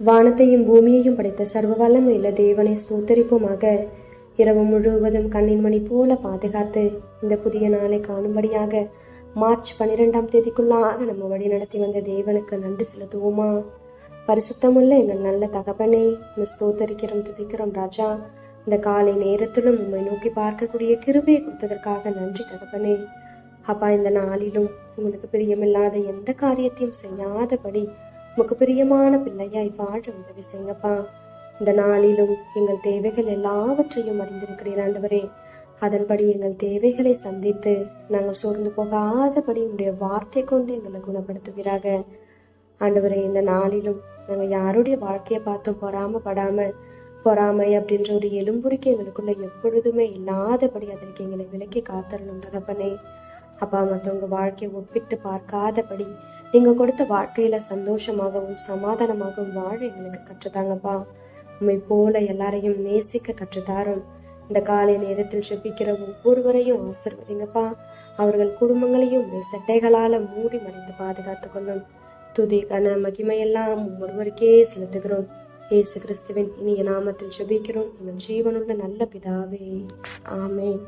வானத்தையும் பூமியையும் படைத்த சர்வ வல்லமையுள்ள தேவனை ஸ்தோத்தரிப்போமாக. இரவு முழுவதும் கண்ணின் மணி போல பாதுகாத்து இந்த புதிய நாளை காணும்படியாக மார்ச் 12ஆம் தேதிக்குள்ளாக நம்ம வழி நடத்தி வந்த தேவனுக்கு நன்றி செலுத்துவோமா? பரிசுத்தமுள்ள எங்கள் நல்ல தகப்பனே, ஸ்தோத்தரிக்கிறோம், துதிக்கிறோம் ராஜா. இந்த காலை நேரத்திலும் உம்மை நோக்கி பார்க்கக்கூடிய கிருபையை கொடுத்ததற்காக நன்றி தகப்பனே. அப்பா, இந்த நாளிலும் உங்களுக்கு பிரியமில்லாத எந்த காரியத்தையும் செய்யாதபடி உமக்கு பிரியமான பிள்ளையாய் வாழ உதவி செய்யுங்கப்பா. இந்த நாளிலும் எங்கள் தேவைகள் எல்லாவற்றையும் அறிந்திருக்கிறீர் ஆண்டவரே. அதன்படி எங்கள் தேவைகளை சந்தித்து நாங்கள் சோர்ந்து போகாதபடி உடைய வார்த்தை கொண்டு எங்களை குணப்படுத்துவீராக ஆண்டவரே. இந்த நாளிலும் நாங்கள் யாருடைய வாழ்க்கையை பார்த்தும் பொறாமை அப்படின்ற ஒரு எலும்புரிக்கு எங்களுக்குள்ள எப்பொழுதுமே இல்லாதபடி அதற்கு எங்களை விலக்கி காத்தரணும் தகப்பனே. அப்பா, மற்றவங்க வாழ்க்கையை ஒப்பிட்டு பார்க்காதபடி நீங்க கொடுத்த வாழ்க்கையில சந்தோஷமாகவும் சமாதானமாகவும் வாழ எங்களுக்கு கற்றுத்தாங்கப்பா. உண்மை போல எல்லாரையும் நேசிக்க கற்றுத்தாரும். இந்த காலை நேரத்தில் செபிக்கிற ஒவ்வொருவரையும் ஆசீர்வதிங்கப்பா. அவர்கள் குடும்பங்களையும் சட்டைகளால மூடி மறைத்து பாதுகாத்து கொள்ளும். துதி கன மகிமையெல்லாம் ஒருவருக்கே செலுத்துகிறோம். இயேசு கிறிஸ்துவின் இனிய நாமத்தில் செபிக்கிறோம் எங்கள் ஜீவனுள்ள நல்ல பிதாவே, ஆமென்.